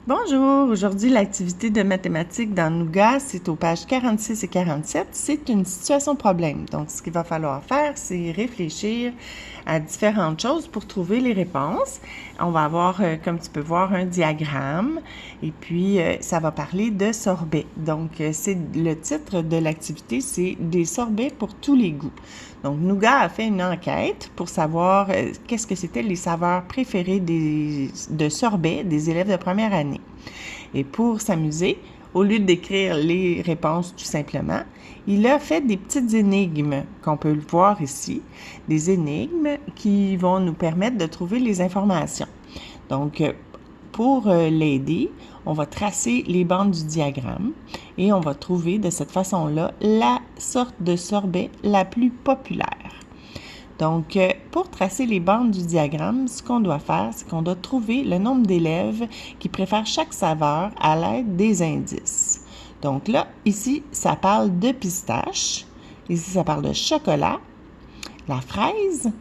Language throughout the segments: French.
Bonjour, aujourd'hui l'activité de mathématiques dans Nougat, c'est aux pages 46 et 47, c'est une situation problème. Donc ce qu'il va falloir faire, c'est réfléchir à différentes choses pour trouver les réponses. On va avoir, comme tu peux voir, un diagramme et puis ça va parler de sorbets. Donc c'est le titre de l'activité, c'est des sorbets pour tous les goûts. Donc Nougat a fait une enquête pour savoir qu'est-ce que c'était les saveurs préférées de sorbets des élèves de première année. Et pour s'amuser, au lieu d'écrire les réponses tout simplement, il a fait des petites énigmes qu'on peut voir ici, des énigmes qui vont nous permettre de trouver les informations. Donc, pour l'aider, on va tracer les bandes du diagramme et on va trouver de cette façon-là la sorte de sorbet la plus populaire. Donc, pour tracer les bandes du diagramme, ce qu'on doit faire, c'est qu'on doit trouver le nombre d'élèves qui préfèrent chaque saveur à l'aide des indices. Donc là, ici, ça parle de pistache. Ici, ça parle de chocolat, la fraise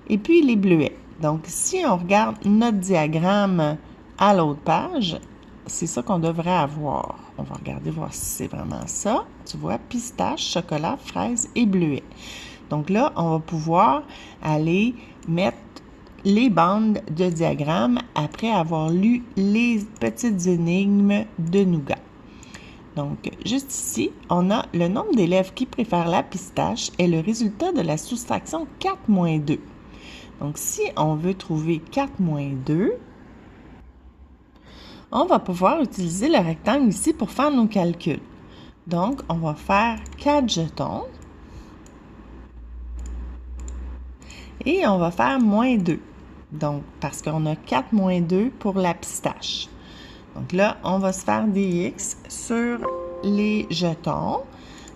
et puis les bleuets. Donc, si on regarde notre diagramme à l'autre page, c'est ça qu'on devrait avoir. On va regarder, voir si c'est vraiment ça. Tu vois, pistache, chocolat, fraise et bleuet. Donc là, on va pouvoir aller mettre les bandes de diagramme après avoir lu les petites énigmes de Nougat. Donc, juste ici, on a le nombre d'élèves qui préfèrent la pistache est le résultat de la soustraction 4 moins 2. Donc, si on veut trouver 4 moins 2, on va pouvoir utiliser le rectangle ici pour faire nos calculs. Donc, on va faire 4 jetons. Et on va faire moins 2. Donc, parce qu'on a 4 moins 2 pour la pistache. Donc là, on va se faire des X sur les jetons.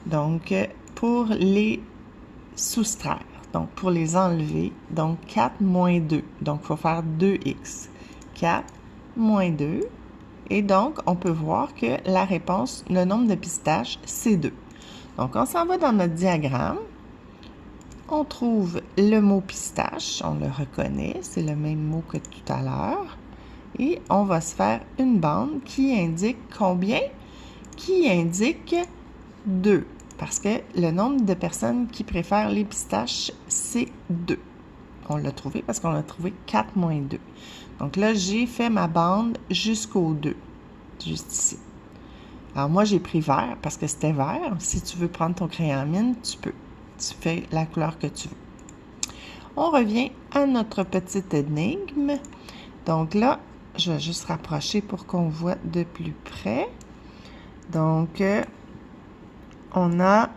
Donc, pour les soustraire. Donc, pour les enlever. Donc, 4 moins 2. Donc, il faut faire 2X. 4 moins 2. Et donc, on peut voir que la réponse, le nombre de pistaches, c'est 2. Donc, on s'en va dans notre diagramme. On trouve le mot pistache, on le reconnaît, c'est le même mot que tout à l'heure. Et on va se faire une bande qui indique combien? Qui indique 2. Parce que le nombre de personnes qui préfèrent les pistaches, c'est 2. On l'a trouvé parce qu'on a trouvé 4 moins 2. Donc là, j'ai fait ma bande jusqu'au 2, juste ici. Alors moi, j'ai pris vert parce que c'était vert. Si tu veux prendre ton crayon à mine, tu peux. Tu fais la couleur que tu veux. On revient à notre petite énigme. Donc là, je vais juste rapprocher pour qu'on voit de plus près. Donc, on a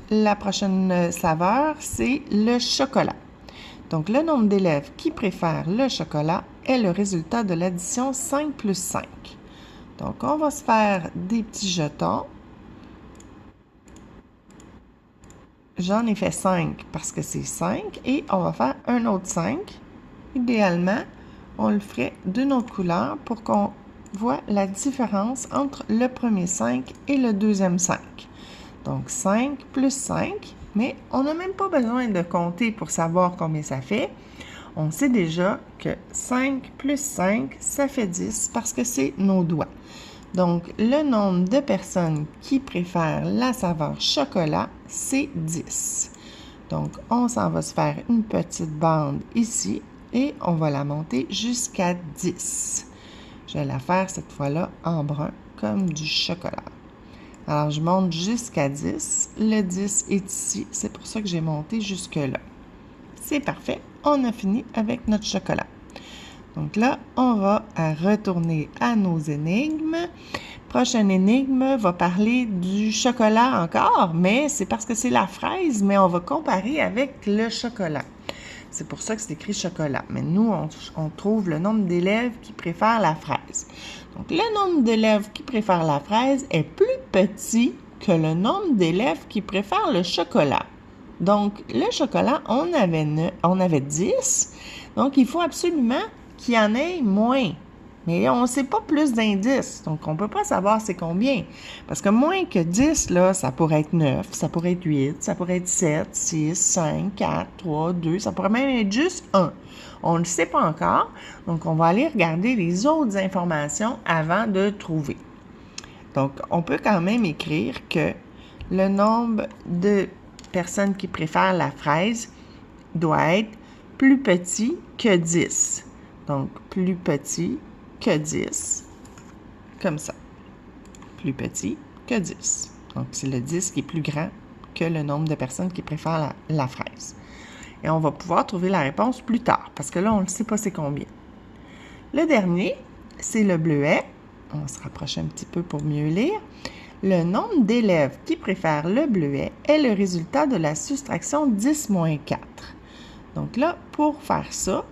la prochaine saveur, c'est le chocolat. Donc, le nombre d'élèves qui préfèrent le chocolat est le résultat de l'addition 5 plus 5. Donc, on va se faire des petits jetons. J'en ai fait 5 parce que c'est 5 et on va faire un autre 5. Idéalement, on le ferait d'une autre couleur pour qu'on voit la différence entre le premier 5 et le deuxième 5. Donc 5 plus 5, mais on n'a même pas besoin de compter pour savoir combien ça fait. On sait déjà que 5 plus 5, ça fait 10 parce que c'est nos doigts. Donc, le nombre de personnes qui préfèrent la saveur chocolat, c'est 10. Donc, on s'en va se faire une petite bande ici et on va la monter jusqu'à 10. Je vais la faire cette fois-là en brun, comme du chocolat. Alors, je monte jusqu'à 10. Le 10 est ici. C'est pour ça que j'ai monté jusque-là. C'est parfait. On a fini avec notre chocolat. Donc là, on va retourner à nos énigmes. Prochaine énigme va parler du chocolat encore, mais c'est parce que c'est la fraise, mais on va comparer avec le chocolat. C'est pour ça que c'est écrit chocolat. Mais nous, on trouve le nombre d'élèves qui préfèrent la fraise. Donc, le nombre d'élèves qui préfèrent la fraise est plus petit que le nombre d'élèves qui préfèrent le chocolat. Donc, le chocolat, on avait 10. Donc, il faut absolument qu'il y en ait moins. Mais on ne sait pas plus d'indices, donc on ne peut pas savoir c'est combien. Parce que moins que 10, là, ça pourrait être 9, ça pourrait être 8, ça pourrait être 7, 6, 5, 4, 3, 2, ça pourrait même être juste 1. On ne le sait pas encore, donc on va aller regarder les autres informations avant de trouver. Donc, on peut quand même écrire que le nombre de personnes qui préfèrent la fraise doit être plus petit que 10. Donc, plus petit que 10, comme ça. Plus petit que 10. Donc, c'est le 10 qui est plus grand que le nombre de personnes qui préfèrent la fraise. Et on va pouvoir trouver la réponse plus tard, parce que là, on ne sait pas c'est combien. Le dernier, c'est le bleuet. On va se rapprocher un petit peu pour mieux lire. Le nombre d'élèves qui préfèrent le bleuet est le résultat de la soustraction 10 moins 4. Donc là, pour faire ça,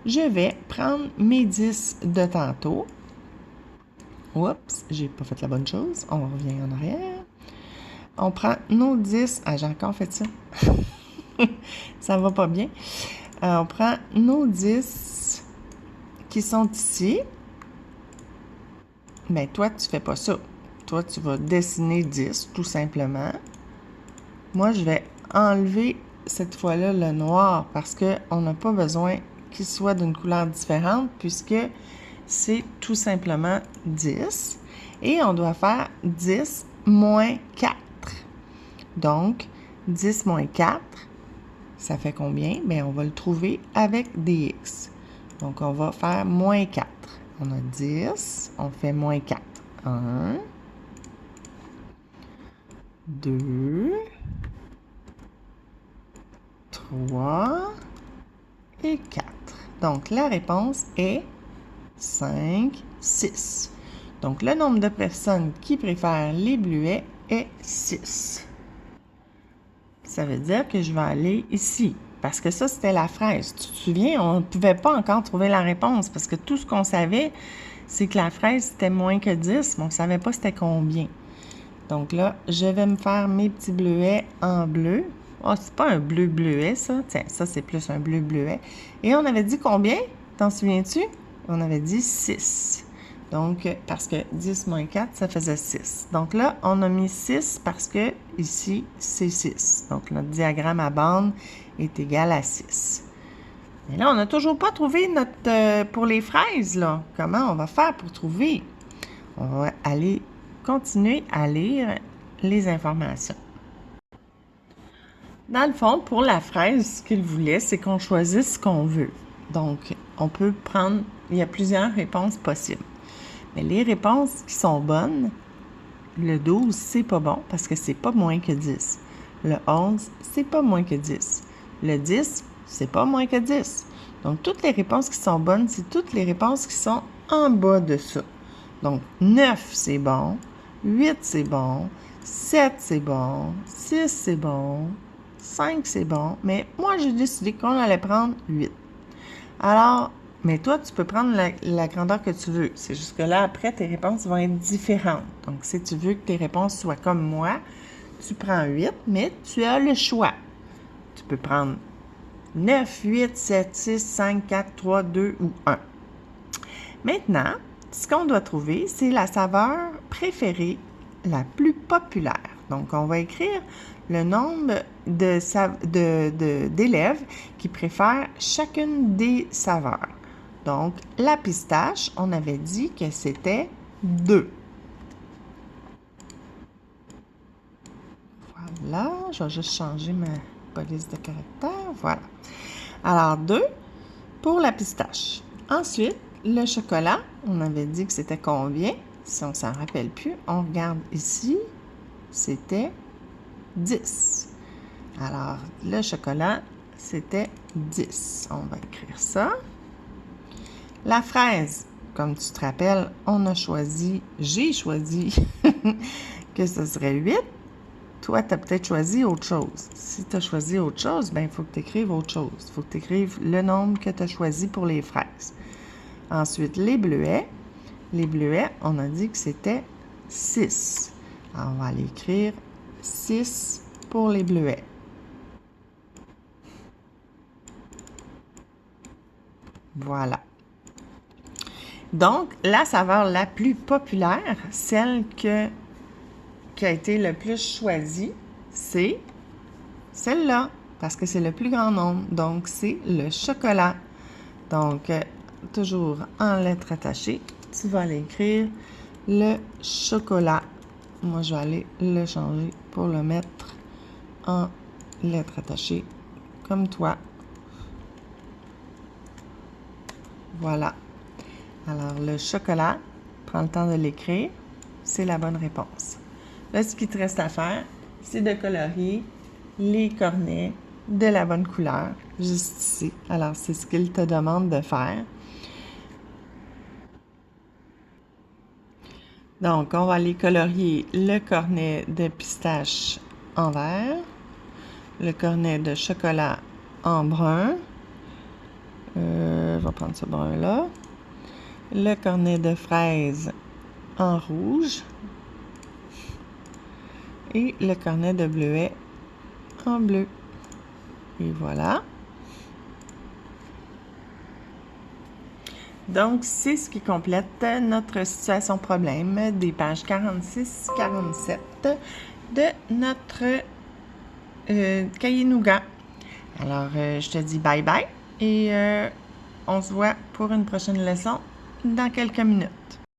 je vais prendre mes 10 de tantôt. Oups, j'ai pas fait la bonne chose. On revient en arrière. On prend nos 10. Ah, j'ai encore fait ça. Ça va pas bien. On prend nos 10 qui sont ici. Mais toi, tu fais pas ça. Toi, tu vas dessiner 10, tout simplement. Moi, je vais enlever cette fois-là le noir parce qu'on n'a pas besoin qu'il soit d'une couleur différente puisque c'est tout simplement 10. Et on doit faire 10 moins 4. Donc, 10 moins 4, ça fait combien? Bien, on va le trouver avec des X. Donc, on va faire moins 4. On a 10, on fait moins 4. 1, 2, 3 et 4. Donc, la réponse est 5, 6. Donc, le nombre de personnes qui préfèrent les bleuets est 6. Ça veut dire que je vais aller ici. Parce que ça, c'était la fraise. Tu te souviens, on ne pouvait pas encore trouver la réponse parce que tout ce qu'on savait, c'est que la fraise, c'était moins que 10, mais on ne savait pas c'était combien. Donc là, je vais me faire mes petits bleuets en bleu. Oh, c'est pas un bleu bleuet, ça. Tiens, ça, c'est plus un bleu bleuet. Et on avait dit combien? T'en souviens-tu? On avait dit 6. Donc, parce que 10 moins 4, ça faisait 6. Donc là, on a mis 6 parce que ici, c'est 6. Donc, notre diagramme à bande est égal à 6. Mais là, on n'a toujours pas trouvé notre... pour les fraises, là. Comment on va faire pour trouver? On va aller continuer à lire les informations. Dans le fond, pour la fraise, ce qu'il voulait, c'est qu'on choisisse ce qu'on veut. Donc, on peut prendre... Il y a plusieurs réponses possibles. Mais les réponses qui sont bonnes, le 12, c'est pas bon parce que c'est pas moins que 10. Le 11, c'est pas moins que 10. Le 10, c'est pas moins que 10. Donc, toutes les réponses qui sont bonnes, c'est toutes les réponses qui sont en bas de ça. Donc, 9, c'est bon. 8, c'est bon. 7, c'est bon. 6, c'est bon. 5, c'est bon. Mais moi, j'ai décidé qu'on allait prendre 8. Alors, mais toi, tu peux prendre la grandeur que tu veux. C'est juste que là, après, tes réponses vont être différentes. Donc, si tu veux que tes réponses soient comme moi, tu prends 8, mais tu as le choix. Tu peux prendre 9, 8, 7, 6, 5, 4, 3, 2 ou 1. Maintenant, ce qu'on doit trouver, c'est la saveur préférée la plus populaire. Donc, on va écrire le nombre d'élèves qui préfèrent chacune des saveurs. Donc, la pistache, on avait dit que c'était 2. Voilà, je vais juste changer ma police de caractère. Voilà. Alors, 2 pour la pistache. Ensuite, le chocolat, on avait dit que c'était combien? Si on ne s'en rappelle plus, on regarde ici, c'était 10. Alors, le chocolat, c'était 10. On va écrire ça. La fraise, comme tu te rappelles, j'ai choisi que ce serait 8. Toi, tu as peut-être choisi autre chose. Si tu as choisi autre chose, bien, il faut que tu écrives autre chose. Il faut que tu écrives le nombre que tu as choisi pour les fraises. Ensuite, les bleuets. Les bleuets, on a dit que c'était 6. Alors, on va aller écrire 6 pour les bleuets. Voilà. Donc, la saveur la plus populaire, celle qui a été le plus choisie, c'est celle-là, parce que c'est le plus grand nombre. Donc, c'est le chocolat. Donc, toujours en lettres attachées, tu vas aller écrire le chocolat. Moi, je vais aller le changer pour le mettre en lettres attachées, comme toi. Voilà. Alors, le chocolat, prends le temps de l'écrire, c'est la bonne réponse. Là, ce qu'il te reste à faire, c'est de colorier les cornets de la bonne couleur, juste ici. Alors, c'est ce qu'il te demande de faire. Donc, on va aller colorier le cornet de pistache en vert, le cornet de chocolat en brun. Je vais prendre ce brun-là. Le cornet de fraise en rouge. Et le cornet de bleuet en bleu. Et voilà. Donc, c'est ce qui complète notre situation problème des pages 46-47 de notre cahier Nougat. Alors, je te dis bye bye et on se voit pour une prochaine leçon dans quelques minutes.